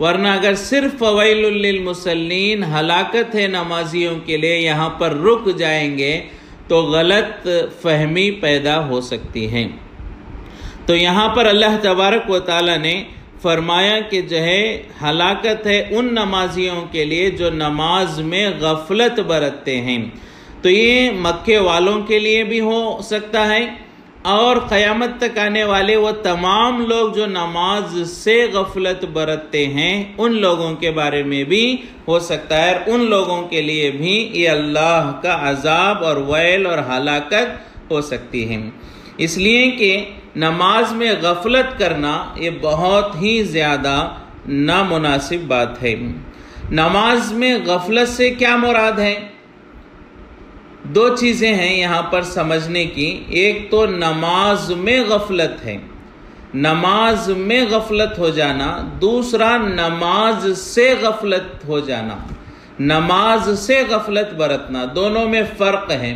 ورنہ اگر صرف فویل للمصلین ہلاکت ہے نمازیوں کے لیے یہاں پر رک جائیں گے تو غلط فہمی پیدا ہو سکتی ہے۔ تو یہاں پر اللہ تبارک و تعالیٰ نے فرمایا کہ جو ہے ہلاکت ہے ان نمازیوں کے لیے جو نماز میں غفلت برتتے ہیں۔ تو یہ مکے والوں کے لیے بھی ہو سکتا ہے اور قیامت تک آنے والے وہ تمام لوگ جو نماز سے غفلت برتتے ہیں ان لوگوں کے بارے میں بھی ہو سکتا ہے، اور ان لوگوں کے لیے بھی یہ اللہ کا عذاب اور ویل اور ہلاکت ہو سکتی ہے۔ اس لیے کہ نماز میں غفلت کرنا یہ بہت ہی زیادہ نامناسب بات ہے۔ نماز میں غفلت سے کیا مراد ہے؟ دو چیزیں ہیں یہاں پر سمجھنے کی۔ ایک تو نماز میں غفلت ہے، نماز میں غفلت ہو جانا، دوسرا نماز سے غفلت ہو جانا، نماز سے غفلت برتنا، دونوں میں فرق ہے۔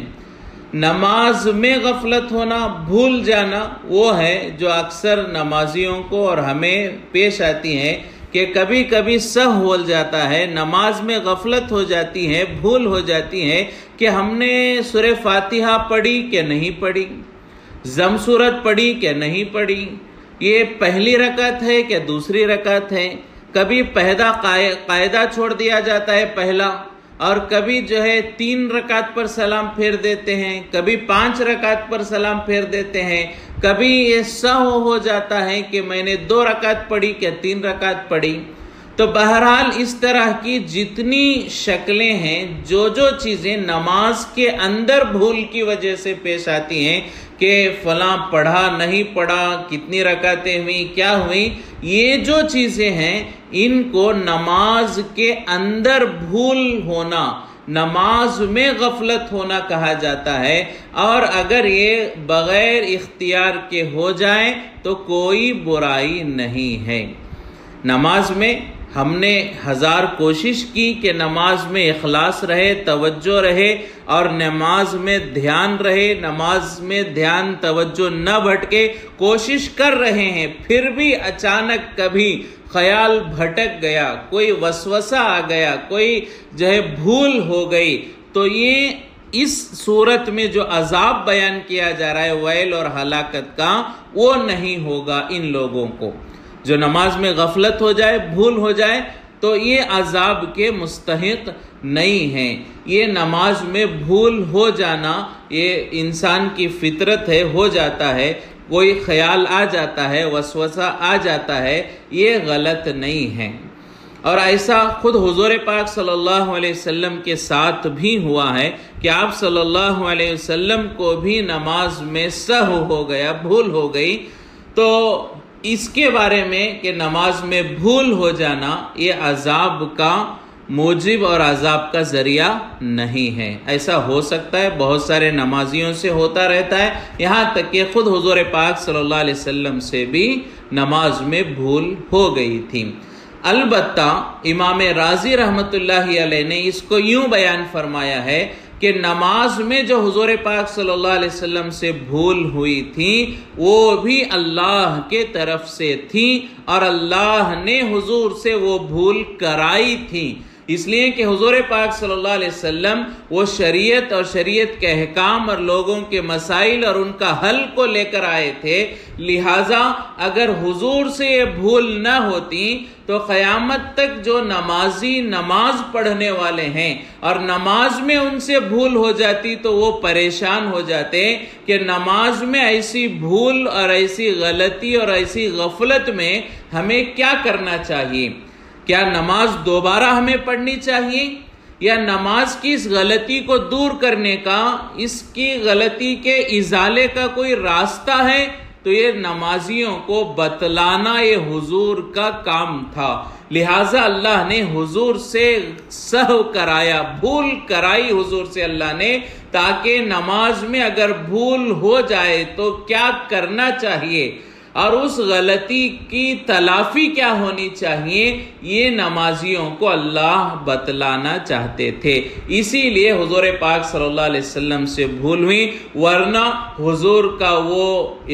نماز میں غفلت ہونا، بھول جانا، وہ ہے جو اکثر نمازیوں کو اور ہمیں پیش آتی ہے کہ کبھی کبھی سہو ہو جاتا ہے، نماز میں غفلت ہو جاتی ہے، بھول ہو جاتی ہے کہ ہم نے سورہ فاتحہ پڑھی کہ نہیں پڑھی، ضم سورت پڑھی کہ نہیں پڑھی، یہ پہلی رکعت ہے کہ دوسری رکعت ہے۔ کبھی پہلا قاعدہ چھوڑ دیا جاتا ہے پہلا، اور کبھی جو ہے 3 رکعت پر سلام پھیر دیتے ہیں، کبھی 5 رکعت پر سلام پھیر دیتے ہیں، کبھی یہ سہو ہو جاتا ہے کہ میں نے 2 رکعت پڑھی کہ 3 رکعت پڑھی۔ تو بہرحال اس طرح کی جتنی شکلیں ہیں، جو چیزیں نماز کے اندر بھول کی وجہ سے پیش آتی ہیں کہ فلاں پڑھا نہیں پڑھا، کتنی رکعتیں ہوئیں، کیا ہوئی، یہ جو چیزیں ہیں ان کو نماز کے اندر بھول ہونا، نماز میں غفلت ہونا کہا جاتا ہے، اور اگر یہ بغیر اختیار کے ہو جائیں تو کوئی برائی نہیں ہے۔ نماز میں ہم نے 1000 کوشش کی کہ نماز میں اخلاص رہے، توجہ رہے، اور نماز میں دھیان رہے، نماز میں دھیان توجہ نہ بھٹکے، کوشش کر رہے ہیں، پھر بھی اچانک کبھی خیال بھٹک گیا، کوئی وسوسہ آ گیا، کوئی جو ہے بھول ہو گئی، تو یہ اس صورت میں جو عذاب بیان کیا جا رہا ہے ویل اور ہلاکت کا، وہ نہیں ہوگا ان لوگوں کو۔ جو نماز میں غفلت ہو جائے، بھول ہو جائے، تو یہ عذاب کے مستحق نہیں ہیں۔ یہ نماز میں بھول ہو جانا یہ انسان کی فطرت ہے، ہو جاتا ہے، کوئی خیال آ جاتا ہے، وسوسہ آ جاتا ہے، یہ غلط نہیں ہے۔ اور ایسا خود حضور پاک صلی اللہ علیہ وسلم کے ساتھ بھی ہوا ہے کہ آپ صلی اللہ علیہ وسلم کو بھی نماز میں سہو ہو گیا، بھول ہو گئی۔ تو اس کے بارے میں کہ نماز میں بھول ہو جانا یہ عذاب کا موجب اور عذاب کا ذریعہ نہیں ہے۔ ایسا ہو سکتا ہے، بہت سارے نمازیوں سے ہوتا رہتا ہے، یہاں تک کہ خود حضور پاک صلی اللہ علیہ وسلم سے بھی نماز میں بھول ہو گئی تھی۔ البتہ امام رازی رحمت اللہ علیہ نے اس کو یوں بیان فرمایا ہے کہ نماز میں جو حضور پاک صلی اللہ علیہ وسلم سے بھول ہوئی تھی وہ بھی اللہ کے طرف سے تھی، اور اللہ نے حضور سے وہ بھول کرائی تھی، اس لیے کہ حضور پاک صلی اللہ علیہ وسلم وہ شریعت اور شریعت کے احکام اور لوگوں کے مسائل اور ان کا حل کو لے کر آئے تھے۔ لہٰذا اگر حضور سے یہ بھول نہ ہوتی تو قیامت تک جو نمازی نماز پڑھنے والے ہیں اور نماز میں ان سے بھول ہو جاتی تو وہ پریشان ہو جاتے کہ نماز میں ایسی بھول اور ایسی غلطی اور ایسی غفلت میں ہمیں کیا کرنا چاہیے؟ کیا نماز دوبارہ ہمیں پڑھنی چاہیے، یا نماز کی اس غلطی کو دور کرنے کا، اس کی غلطی کے ازالے کا کوئی راستہ ہے؟ تو یہ نمازیوں کو بتلانا یہ حضور کا کام تھا، لہٰذا اللہ نے حضور سے سہو کرایا، بھول کرائی حضور سے اللہ نے، تاکہ نماز میں اگر بھول ہو جائے تو کیا کرنا چاہیے، اور اس غلطی کی تلافی کیا ہونی چاہیے یہ نمازیوں کو اللہ بتلانا چاہتے تھے، اسی لیے حضور پاک صلی اللہ علیہ وسلم سے بھول ہوئی، ورنہ حضور کا وہ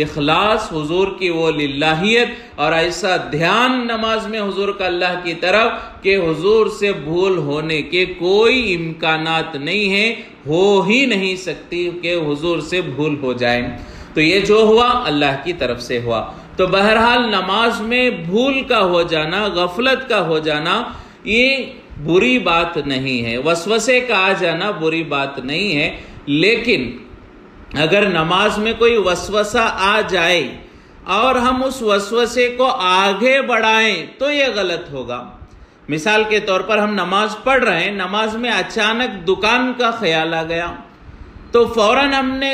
اخلاص، حضور کی وہ للہیت اور ایسا دھیان نماز میں حضور کا اللہ کی طرف کہ حضور سے بھول ہونے کے کوئی امکانات نہیں ہیں، ہو ہی نہیں سکتی کہ حضور سے بھول ہو جائے۔ تو یہ جو ہوا اللہ کی طرف سے ہوا۔ تو بہرحال نماز میں بھول کا ہو جانا، غفلت کا ہو جانا یہ بری بات نہیں ہے، وسوسے کا آ جانا بری بات نہیں ہے، لیکن اگر نماز میں کوئی وسوسہ آ جائے اور ہم اس وسوسے کو آگے بڑھائیں تو یہ غلط ہوگا۔ مثال کے طور پر ہم نماز پڑھ رہے ہیں، نماز میں اچانک دکان کا خیال آ گیا تو فوراً ہم نے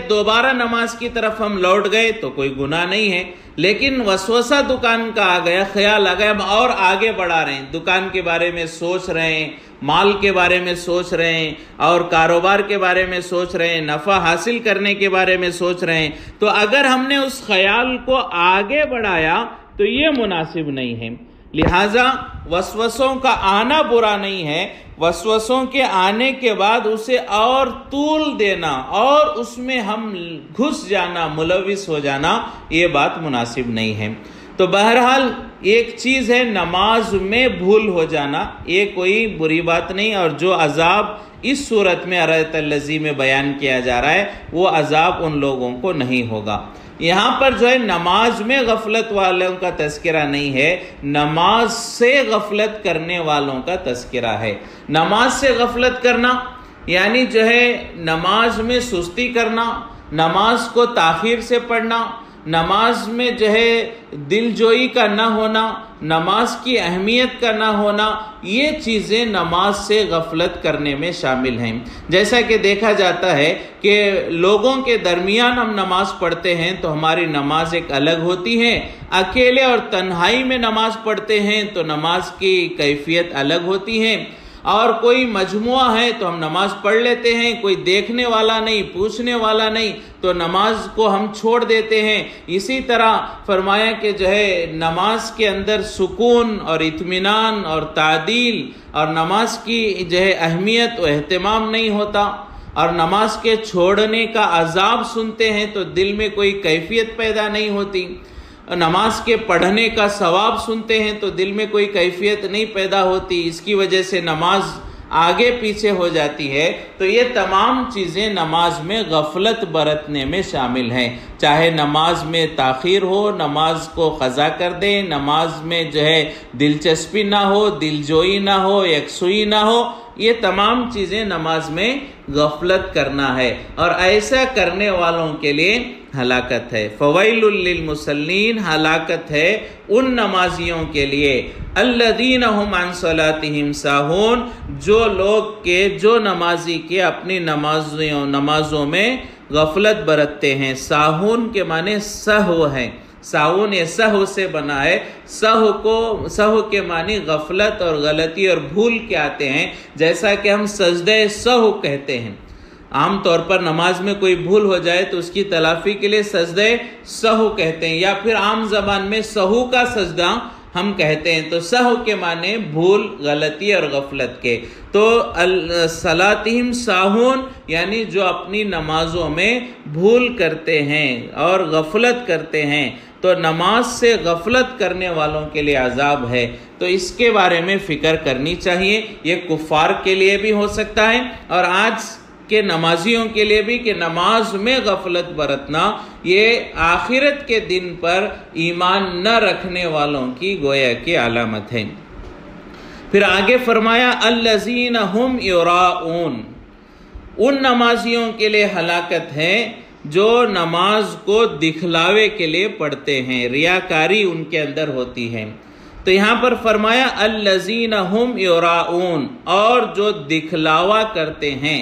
دوبارہ نماز کی طرف ہم لوٹ گئے تو کوئی گناہ نہیں ہے، لیکن وسوسہ دکان کا آ گیا، خیال آ گیا، ہم اور آگے بڑھا رہے ہیں، دکان کے بارے میں سوچ رہے ہیں، مال کے بارے میں سوچ رہے ہیں اور کاروبار کے بارے میں سوچ رہے ہیں، نفع حاصل کرنے کے بارے میں سوچ رہے ہیں، تو اگر ہم نے اس خیال کو آگے بڑھایا تو یہ مناسب نہیں ہے۔ لہٰذا وسوسوں کا آنا برا نہیں ہے، وسوسوں کے آنے کے بعد اسے اور طول دینا اور اس میں ہم گھس جانا، ملوث ہو جانا، یہ بات مناسب نہیں ہے۔ تو بہرحال ایک چیز ہے نماز میں بھول ہو جانا، یہ کوئی بری بات نہیں، اور جو عذاب اس صورت میں ارایت الذی میں بیان کیا جا رہا ہے وہ عذاب ان لوگوں کو نہیں ہوگا۔ یہاں پر جو ہے نماز میں غفلت والوں کا تذکرہ نہیں ہے، نماز سے غفلت کرنے والوں کا تذکرہ ہے۔ نماز سے غفلت کرنا یعنی جو ہے نماز میں سستی کرنا، نماز کو تاخیر سے پڑھنا، نماز میں جو ہے دل جوئی کا نہ ہونا، نماز کی اہمیت کا نہ ہونا، یہ چیزیں نماز سے غفلت کرنے میں شامل ہیں۔ جیسا کہ دیکھا جاتا ہے کہ لوگوں کے درمیان ہم نماز پڑھتے ہیں تو ہماری نماز ایک الگ ہوتی ہے، اکیلے اور تنہائی میں نماز پڑھتے ہیں تو نماز کی کیفیت الگ ہوتی ہے، اور کوئی مجموعہ ہے تو ہم نماز پڑھ لیتے ہیں، کوئی دیکھنے والا نہیں، پوچھنے والا نہیں تو نماز کو ہم چھوڑ دیتے ہیں۔ اسی طرح فرمایا کہ جو ہے نماز کے اندر سکون اور اطمینان اور تعدیل اور نماز کی جو ہے اہمیت و اہتمام نہیں ہوتا، اور نماز کے چھوڑنے کا عذاب سنتے ہیں تو دل میں کوئی کیفیت پیدا نہیں ہوتی، نماز کے پڑھنے کا ثواب سنتے ہیں تو دل میں کوئی کیفیت نہیں پیدا ہوتی، اس کی وجہ سے نماز آگے پیچھے ہو جاتی ہے۔ تو یہ تمام چیزیں نماز میں غفلت برتنے میں شامل ہیں، چاہے نماز میں تاخیر ہو، نماز کو قضا کر دیں، نماز میں جو ہے دلچسپی نہ ہو، دل جوئی نہ ہو، یکسوئی نہ ہو، یہ تمام چیزیں نماز میں غفلت کرنا ہے، اور ایسا کرنے والوں کے لیے ہلاکت ہے۔ فویل للمصلین، ہلاکت ہے ان نمازیوں کے لیے، الذین هم عن صلاتهم ساہون، جو لوگ کے جو نمازی کے اپنی نمازوں میں غفلت برتتے ہیں۔ ساہون کے معنی سہو ہے، ساہون یہ سہو سے بنا ہے، سہو کے معنی غفلت اور غلطی اور بھول کے آتے ہیں، جیسا کہ ہم سجدہ سہو کہتے ہیں۔ عام طور پر نماز میں کوئی بھول ہو جائے تو اس کی تلافی کے لیے سجدہ سہو کہتے ہیں، یا پھر عام زبان میں سہو کا سجدہ ہم کہتے ہیں۔ تو سہو کے معنی بھول، غلطی اور غفلت کے۔ تو صلاتہم ساہون یعنی جو اپنی نمازوں میں بھول کرتے ہیں اور غفلت کرتے ہیں، تو نماز سے غفلت کرنے والوں کے لیے عذاب ہے، تو اس کے بارے میں فکر کرنی چاہیے۔ یہ کفار کے لیے بھی ہو سکتا ہے اور آج کے نمازیوں کے لیے بھی، کہ نماز میں غفلت برتنا یہ آخرت کے دن پر ایمان نہ رکھنے والوں کی گویا کی علامت ہے۔ پھر آگے فرمایا الذین هم یراؤون، ان نمازیوں کے لیے ہلاکت ہے جو نماز کو دکھلاوے کے لیے پڑھتے ہیں، ریاکاری ان کے اندر ہوتی ہے۔ تو یہاں پر فرمایا الذین هم یراؤون، اور جو دکھلاوا کرتے ہیں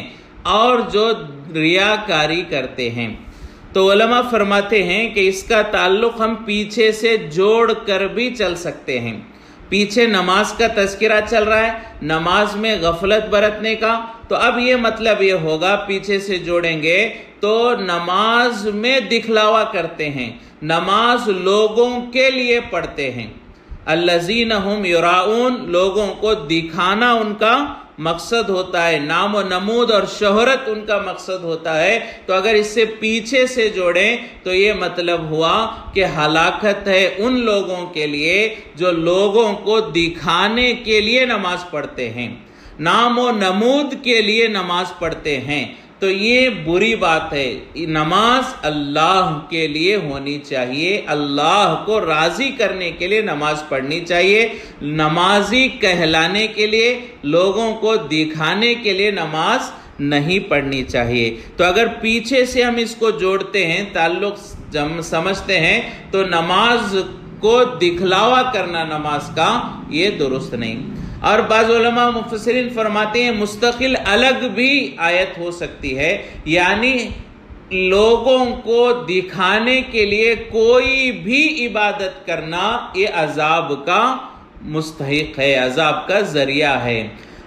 اور جو ریاکاری کرتے ہیں۔ تو علماء فرماتے ہیں کہ اس کا تعلق ہم پیچھے سے جوڑ کر بھی چل سکتے ہیں۔ پیچھے نماز کا تذکرہ چل رہا ہے، نماز میں غفلت برتنے کا، تو اب یہ مطلب یہ ہوگا، پیچھے سے جوڑیں گے تو نماز میں دکھلاوا کرتے ہیں، نماز لوگوں کے لیے پڑھتے ہیں۔ الذین ہم یراؤن، لوگوں کو دکھانا ان کا مقصد ہوتا ہے، نام و نمود اور شہرت ان کا مقصد ہوتا ہے۔ تو اگر اس سے پیچھے سے جوڑیں تو یہ مطلب ہوا کہ ہلاکت ہے ان لوگوں کے لیے جو لوگوں کو دکھانے کے لیے نماز پڑھتے ہیں، نام و نمود کے لیے نماز پڑھتے ہیں۔ تو یہ بری بات ہے۔ نماز اللہ کے لیے ہونی چاہیے، اللہ کو راضی کرنے کے لیے نماز پڑھنی چاہیے، نمازی کہلانے کے لیے، لوگوں کو دکھانے کے لیے نماز نہیں پڑھنی چاہیے۔ تو اگر پیچھے سے ہم اس کو جوڑتے ہیں، تعلق سمجھتے ہیں، تو نماز کو دکھلاوا کرنا نماز کا یہ درست نہیں۔ اور بعض علماء مفسرین فرماتے ہیں مستقل الگ بھی آیت ہو سکتی ہے، یعنی لوگوں کو دکھانے کے لیے کوئی بھی عبادت کرنا یہ عذاب کا مستحق ہے، عذاب کا ذریعہ ہے۔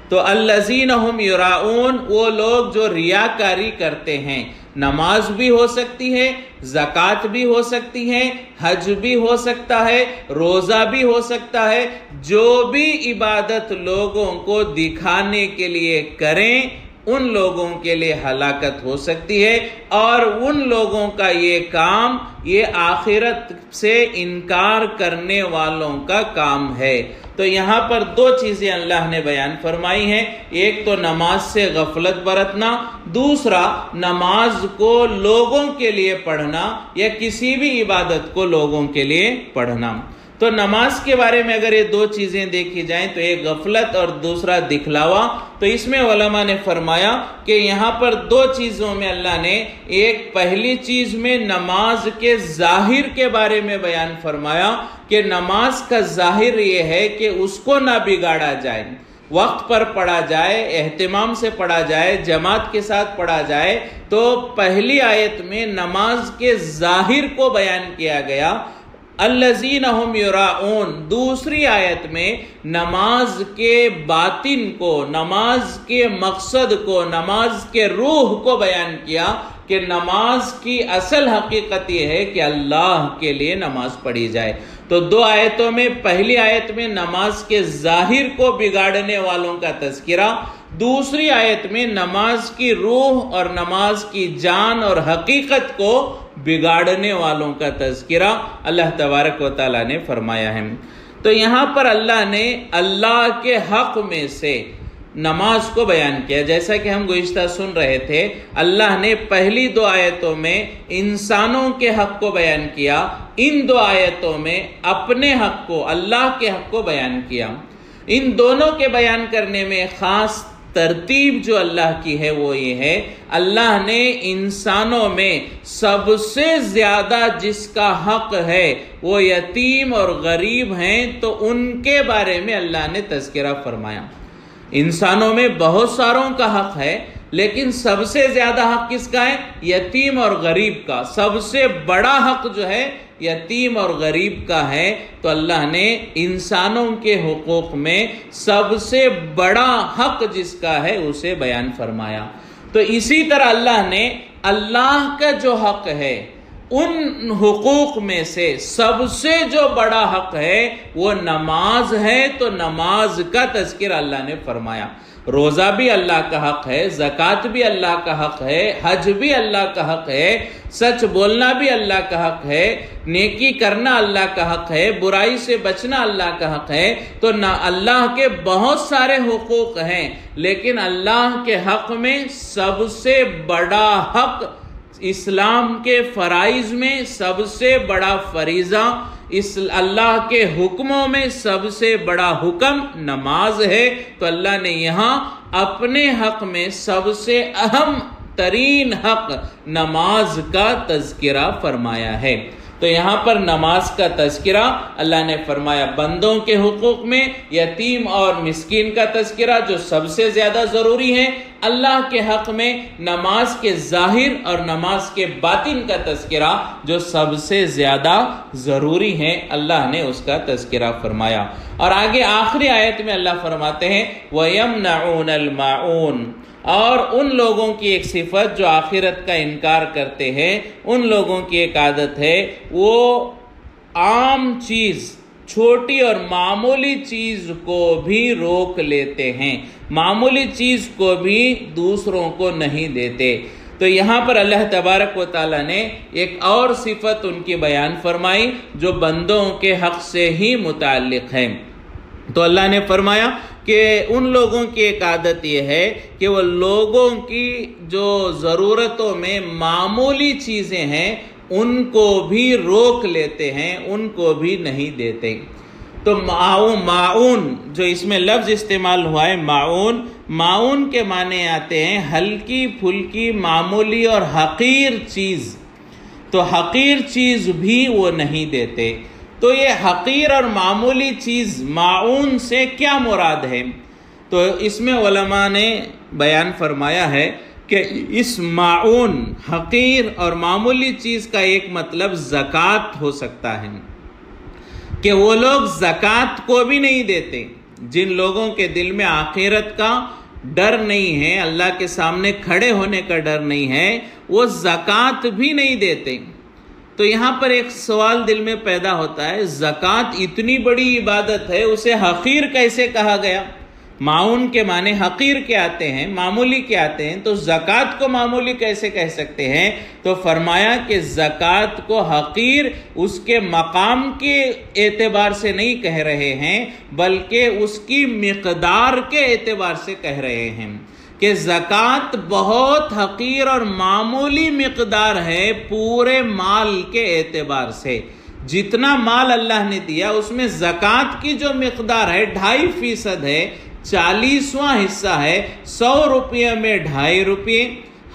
تو الذین ہم یراؤن، وہ لوگ جو ریاکاری کرتے ہیں، نماز بھی ہو سکتی ہے، زکوٰۃ بھی ہو سکتی ہے، حج بھی ہو سکتا ہے، روزہ بھی ہو سکتا ہے، جو بھی عبادت لوگوں کو دکھانے کے لیے کریں ان لوگوں کے لیے ہلاکت ہو سکتی ہے، اور ان لوگوں کا یہ کام یہ آخرت سے انکار کرنے والوں کا کام ہے۔ تو یہاں پر دو چیزیں اللہ نے بیان فرمائی ہیں، ایک تو نماز سے غفلت برتنا، دوسرا نماز کو لوگوں کے لیے پڑھنا یا کسی بھی عبادت کو لوگوں کے لیے پڑھنا۔ تو نماز کے بارے میں اگر یہ دو چیزیں دیکھی جائیں تو ایک غفلت اور دوسرا دکھلاوا، تو اس میں علماء نے فرمایا کہ یہاں پر دو چیزوں میں اللہ نے ایک پہلی چیز میں نماز کے ظاہر کے بارے میں بیان فرمایا کہ نماز کا ظاہر یہ ہے کہ اس کو نہ بگاڑا جائے، وقت پر پڑھا جائے، اہتمام سے پڑھا جائے، جماعت کے ساتھ پڑھا جائے۔ تو پہلی آیت میں نماز کے ظاہر کو بیان کیا گیا، الذین ہم یراؤن، دوسری آیت میں نماز کے باطن کو، نماز کے مقصد کو، نماز کے روح کو بیان کیا کہ نماز کی اصل حقیقت یہ ہے کہ اللہ کے لیے نماز پڑھی جائے۔ تو دو آیتوں میں، پہلی آیت میں نماز کے ظاہر کو بگاڑنے والوں کا تذکرہ، دوسری آیت میں نماز کی روح اور نماز کی جان اور حقیقت کو بگاڑنے والوں کا تذکرہ اللہ تبارک و تعالیٰ نے فرمایا ہے۔ تو یہاں پر اللہ نے اللہ کے حق میں سے نماز کو بیان کیا، جیسا کہ ہم گزشتہ سن رہے تھے، اللہ نے پہلی دو آیتوں میں انسانوں کے حق کو بیان کیا، ان دو آیتوں میں اپنے حق کو، اللہ کے حق کو بیان کیا۔ ان دونوں کے بیان کرنے میں خاص ترتیب جو اللہ کی ہے وہ یہ ہے، اللہ نے انسانوں میں سب سے زیادہ جس کا حق ہے وہ یتیم اور غریب ہیں، تو ان کے بارے میں اللہ نے تذکرہ فرمایا۔ انسانوں میں بہت ساروں کا حق ہے، لیکن سب سے زیادہ حق کس کا ہے؟ یتیم اور غریب کا۔ سب سے بڑا حق جو ہے یتیم اور غریب کا ہے۔ تو اللہ نے انسانوں کے حقوق میں سب سے بڑا حق جس کا ہے اسے بیان فرمایا۔ تو اسی طرح اللہ نے اللہ کا جو حق ہے ان حقوق میں سے سب سے جو بڑا حق ہے وہ نماز ہے، تو نماز کا تذکرہ اللہ نے فرمایا۔ روزہ بھی اللہ کا حق ہے، زکوٰۃ بھی اللہ کا حق ہے، حج بھی اللہ کا حق ہے، سچ بولنا بھی اللہ کا حق ہے، نیکی کرنا اللہ کا حق ہے، برائی سے بچنا اللہ کا حق ہے۔ تو نہ اللہ کے بہت سارے حقوق ہیں، لیکن اللہ کے حق میں سب سے بڑا حق، اسلام کے فرائض میں سب سے بڑا فریضہ، اس اللہ کے حکموں میں سب سے بڑا حکم نماز ہے۔ تو اللہ نے یہاں اپنے حق میں سب سے اہم ترین حق نماز کا تذکرہ فرمایا ہے۔ تو یہاں پر نماز کا تذکرہ اللہ نے فرمایا، بندوں کے حقوق میں یتیم اور مسکین کا تذکرہ جو سب سے زیادہ ضروری ہے، اللہ کے حق میں نماز کے ظاہر اور نماز کے باطن کا تذکرہ جو سب سے زیادہ ضروری ہے، اللہ نے اس کا تذکرہ فرمایا۔ اور آگے آخری آیت میں اللہ فرماتے ہیں وَيَمْنَعُونَ الْمَاعُونَ، اور ان لوگوں کی ایک صفت جو آخرت کا انکار کرتے ہیں، ان لوگوں کی ایک عادت ہے، وہ عام چیز، چھوٹی اور معمولی چیز کو بھی روک لیتے ہیں، معمولی چیز کو بھی دوسروں کو نہیں دیتے۔ تو یہاں پر اللہ تبارک و تعالیٰ نے ایک اور صفت ان کی بیان فرمائی جو بندوں کے حق سے ہی متعلق ہے۔ تو اللہ نے فرمایا کہ ان لوگوں کی ایک عادت یہ ہے کہ وہ لوگوں کی جو ضرورتوں میں معمولی چیزیں ہیں ان کو بھی روک لیتے ہیں، ان کو بھی نہیں دیتے۔ تو معاون جو اس میں لفظ استعمال ہوا ہے، معاون کے معنی آتے ہیں ہلکی پھلکی معمولی اور حقیر چیز، تو حقیر چیز بھی وہ نہیں دیتے۔ تو یہ حقیر اور معمولی چیز معاون سے کیا مراد ہے؟ تو اس میں علماء نے بیان فرمایا ہے کہ اس معاون، حقیر اور معمولی چیز کا ایک مطلب زکوٰۃ ہو سکتا ہے، کہ وہ لوگ زکوٰۃ کو بھی نہیں دیتے، جن لوگوں کے دل میں آخرت کا ڈر نہیں ہے، اللہ کے سامنے کھڑے ہونے کا ڈر نہیں ہے، وہ زکوٰۃ بھی نہیں دیتے۔ تو یہاں پر ایک سوال دل میں پیدا ہوتا ہے، زکوٰۃ اتنی بڑی عبادت ہے، اسے حقیر کیسے کہا گیا؟ معاون کے معنی حقیر کے آتے ہیں، معمولی کے آتے ہیں، تو زکوٰۃ کو معمولی کیسے کہہ سکتے ہیں؟ تو فرمایا کہ زکوٰۃ کو حقیر اس کے مقام کے اعتبار سے نہیں کہہ رہے ہیں، بلکہ اس کی مقدار کے اعتبار سے کہہ رہے ہیں کہ زکوٰۃ بہت حقیر اور معمولی مقدار ہے پورے مال کے اعتبار سے۔ جتنا مال اللہ نے دیا اس میں زکوٰۃ کی جو مقدار ہے 2.5% ہے، 40واں حصہ ہے، 100 روپے میں 2.5 روپے،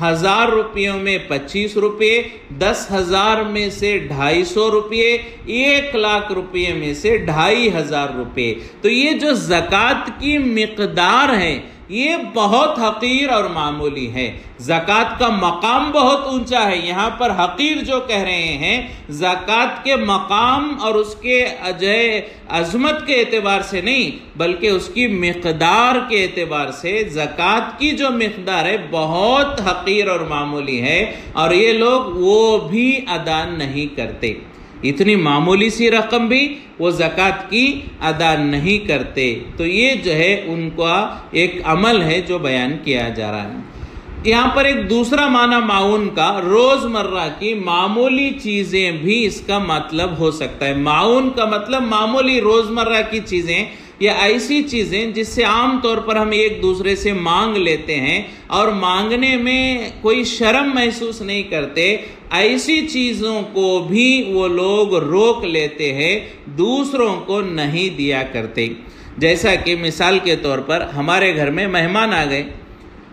1000 روپیوں میں 25 روپے، 10,000 میں سے 250 روپے، 1,00,000 روپے میں سے 2,500 روپے۔ تو یہ جو زکوٰۃ کی مقدار ہے یہ بہت حقیر اور معمولی ہے۔ زکوٰۃ کا مقام بہت اونچا ہے، یہاں پر حقیر جو کہہ رہے ہیں زکوٰۃ کے مقام اور اس کے عظمت کے اعتبار سے نہیں، بلکہ اس کی مقدار کے اعتبار سے زکوٰۃ کی جو مقدار ہے بہت حقیر اور معمولی ہے، اور یہ لوگ وہ بھی ادا نہیں کرتے، اتنی معمولی سی رقم بھی وہ زکوٰۃ کی ادا نہیں کرتے۔ تو یہ جو ہے ان کا ایک عمل ہے جو بیان کیا جا رہا ہے۔ یہاں پر ایک دوسرا معنی معاون کا روزمرہ کی معمولی چیزیں بھی اس کا مطلب ہو سکتا ہے۔ معاون کا مطلب معمولی روزمرہ کی چیزیں یا ایسی چیزیں جس سے عام طور پر ہم ایک دوسرے سے مانگ لیتے ہیں اور مانگنے میں کوئی شرم محسوس نہیں کرتے، ایسی چیزوں کو بھی وہ لوگ روک لیتے ہیں، دوسروں کو نہیں دیا کرتے۔ جیسا کہ مثال کے طور پر ہمارے گھر میں مہمان آ گئے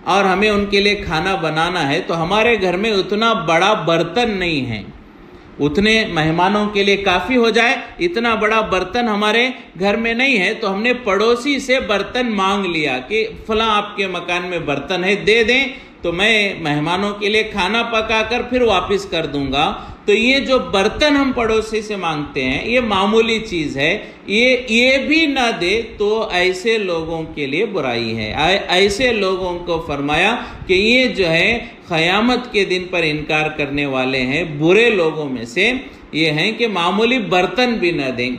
اور ہمیں ان کے لیے کھانا بنانا ہے، تو ہمارے گھر میں اتنا بڑا برتن نہیں ہے، اتنے مہمانوں کے لیے کافی ہو جائے اتنا بڑا برتن ہمارے گھر میں نہیں ہے، تو ہم نے پڑوسی سے برتن مانگ لیا کہ فلاں آپ کے مکان میں برتن ہے، دے دیں تو میں مہمانوں کے لیے کھانا پکا کر پھر واپس کر دوں گا۔ تو یہ جو برتن ہم پڑوسی سے مانگتے ہیں یہ معمولی چیز ہے، یہ بھی نہ دے تو ایسے لوگوں کے لیے برائی ہے۔ ایسے لوگوں کو فرمایا کہ یہ جو ہے قیامت کے دن پر انکار کرنے والے ہیں، برے لوگوں میں سے یہ ہیں کہ معمولی برتن بھی نہ دیں۔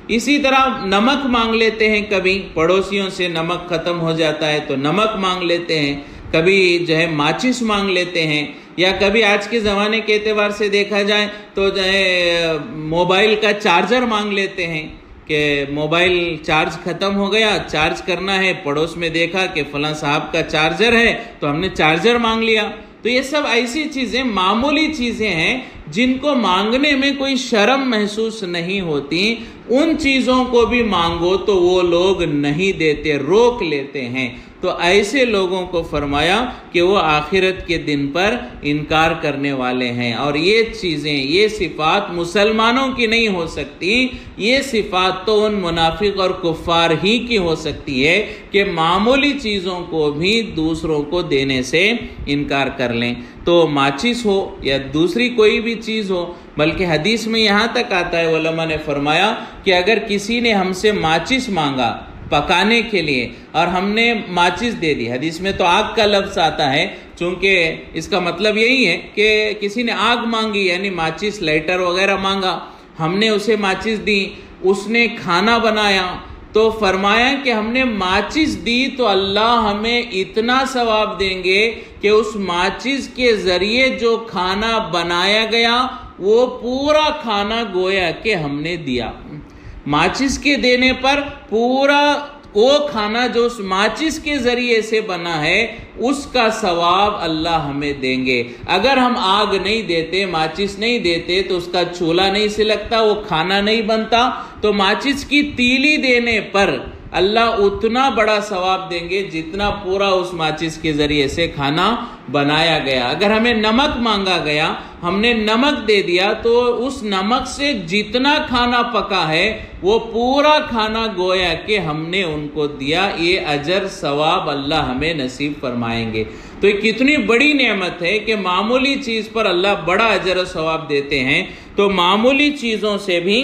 اسی طرح نمک مانگ لیتے ہیں، کبھی پڑوسیوں سے نمک ختم ہو جاتا ہے تو نمک مانگ لیتے ہیں، کبھی جو ہے ماچس مانگ لیتے ہیں، یا کبھی آج کے زمانے کے اعتبار سے دیکھا جائے تو جو ہے موبائل کا چارجر مانگ لیتے ہیں کہ موبائل چارج ختم ہو گیا، چارج کرنا ہے، پڑوس میں دیکھا کہ فلاں صاحب کا چارجر ہے تو ہم نے چارجر مانگ لیا۔ تو یہ سب ایسی چیزیں معمولی چیزیں ہیں جن کو مانگنے میں کوئی شرم محسوس نہیں ہوتی، ان چیزوں کو بھی مانگو تو وہ لوگ نہیں دیتے، روک لیتے ہیں۔ تو ایسے لوگوں کو فرمایا کہ وہ آخرت کے دن پر انکار کرنے والے ہیں، اور یہ چیزیں، یہ صفات مسلمانوں کی نہیں ہو سکتی، یہ صفات تو ان منافق اور کفار ہی کی ہو سکتی ہے کہ معمولی چیزوں کو بھی دوسروں کو دینے سے انکار کر لیں۔ تو ماچس ہو یا دوسری کوئی بھی چیز ہو، بلکہ حدیث میں یہاں تک آتا ہے، علماء نے فرمایا کہ اگر کسی نے ہم سے ماچس مانگا پکانے کے لیے اور ہم نے ماچس دے دی، حدیث میں تو آگ کا لفظ آتا ہے، چونکہ اس کا مطلب یہی ہے کہ کسی نے آگ مانگی، یعنی ماچس، لائٹر وغیرہ مانگا، ہم نے اسے ماچس دی، اس نے کھانا بنایا، تو فرمایا کہ ہم نے ماچس دی تو اللہ ہمیں اتنا ثواب دیں گے کہ اس ماچس کے ذریعے جو کھانا بنایا گیا وہ پورا کھانا گویا کہ ہم نے دیا۔ ماچس کے دینے پر پورا وہ کھانا جو اس ماچس کے ذریعے سے بنا ہے اس کا ثواب اللہ ہمیں دیں گے۔ اگر ہم آگ نہیں دیتے، ماچس نہیں دیتے تو اس کا چولہا نہیں سلگتا، وہ کھانا نہیں بنتا۔ تو ماچس کی تیلی دینے پر اللہ اتنا بڑا ثواب دیں گے جتنا پورا اس ماچس کے ذریعے سے کھانا بنایا گیا۔ اگر ہمیں نمک مانگا گیا، ہم نے نمک دے دیا تو اس نمک سے جتنا کھانا پکا ہے وہ پورا کھانا گویا کہ ہم نے ان کو دیا۔ یہ اجر ثواب اللہ ہمیں نصیب فرمائیں گے۔ تو یہ کتنی بڑی نعمت ہے کہ معمولی چیز پر اللہ بڑا اجر و ثواب دیتے ہیں، تو معمولی چیزوں سے بھی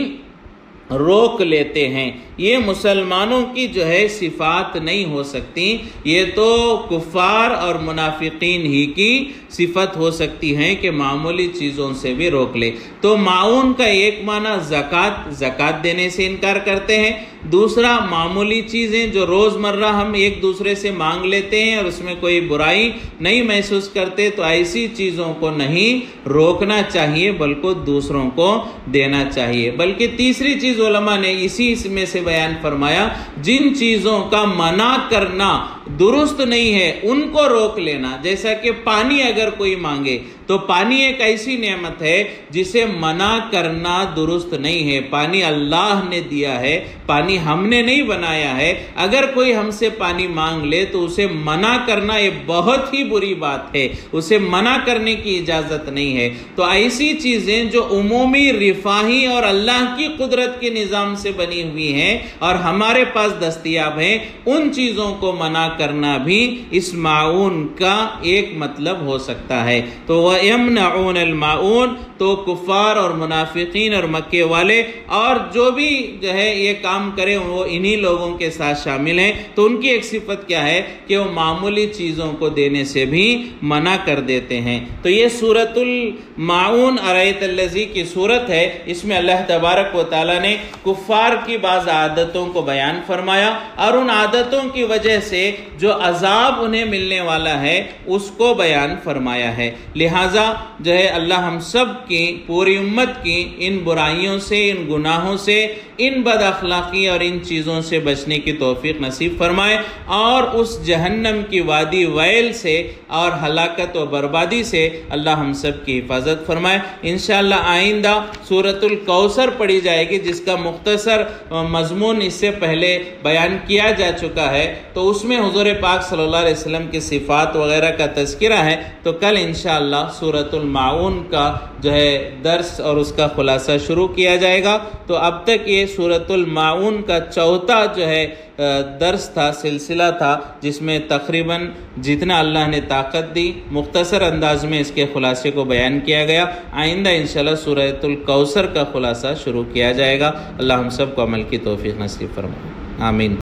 روک لیتے ہیں۔ یہ مسلمانوں کی جو ہے صفات نہیں ہو سکتی، یہ تو کفار اور منافقین ہی کی صفت ہو سکتی ہیں کہ معمولی چیزوں سے بھی روک لے۔ تو معاون کا ایک معنی زکوٰۃ دینے سے انکار کرتے ہیں، دوسرا معمولی چیزیں جو روزمرہ ہم ایک دوسرے سے مانگ لیتے ہیں اور اس میں کوئی برائی نہیں محسوس کرتے، تو ایسی چیزوں کو نہیں روکنا چاہیے بلکہ دوسروں کو دینا چاہیے۔ بلکہ تیسری چیز علماء نے اسی میں سے بیان فرمایا، جن چیزوں کا منع کرنا درست نہیں ہے ان کو روک لینا۔ جیسا کہ پانی اگر کوئی مانگے تو پانی ایک ایسی نعمت ہے جسے منع کرنا درست نہیں ہے۔ پانی اللہ نے دیا ہے، پانی ہم نے نہیں بنایا ہے۔ اگر کوئی ہم سے پانی مانگ لے تو اسے منع کرنا یہ بہت ہی بری بات ہے، اسے منع کرنے کی اجازت نہیں ہے۔ تو ایسی چیزیں جو عمومی رفاہی اور اللہ کی قدرت کے نظام سے بنی ہوئی ہیں اور ہمارے پاس دستیاب ہیں، ان چیزوں کو منع کرنا بھی اس معاون کا ایک مطلب ہو سکتا ہے۔ تو وَيَمْنَعُونَ الْمَعُونَ، تو کفار اور منافقین اور مکے والے اور جو بھی جو ہے یہ کام کرے وہ انہی لوگوں کے ساتھ شامل ہیں۔ تو ان کی ایک صفت کیا ہے کہ وہ معمولی چیزوں کو دینے سے بھی منع کر دیتے ہیں۔ تو یہ سورۃ المعون ارایت الذی کی صورت ہے، اس میں اللہ تبارک و تعالیٰ نے کفار کی بعض عادتوں کو بیان فرمایا اور ان عادتوں کی وجہ سے جو عذاب انہیں ملنے والا ہے اس کو بیان فرمایا ہے۔ لہٰذا جو ہے اللہ ہم سب کی، پوری امت کی ان برائیوں سے، ان گناہوں سے، ان بد اخلاقی اور ان چیزوں سے بچنے کی توفیق نصیب فرمائے، اور اس جہنم کی وادی ویل سے اور ہلاکت و بربادی سے اللہ ہم سب کی حفاظت فرمائے۔ انشاءاللہ آئندہ سورۃ الکوثر پڑھی جائے گی، جس کا مختصر مضمون اس سے پہلے بیان کیا جا چکا ہے، تو اس میں حضور پاک صلی اللہ علیہ وسلم کی صفات وغیرہ کا تذکرہ ہے۔ تو کل انشاءاللہ سورۃ المعون کا جو ہے درس اور اس کا خلاصہ شروع کیا جائے گا۔ تو اب تک یہ سورۃ المعون کا چوتھا جو ہے درس تھا، سلسلہ تھا، جس میں تقریباً جتنا اللہ نے طاقت دی مختصر انداز میں اس کے خلاصے کو بیان کیا گیا۔ آئندہ انشاءاللہ سورۃ الکوثر کا خلاصہ شروع کیا جائے گا۔ اللہ ہم سب کو عمل کی توفیق نصیب فرمائے، آمین۔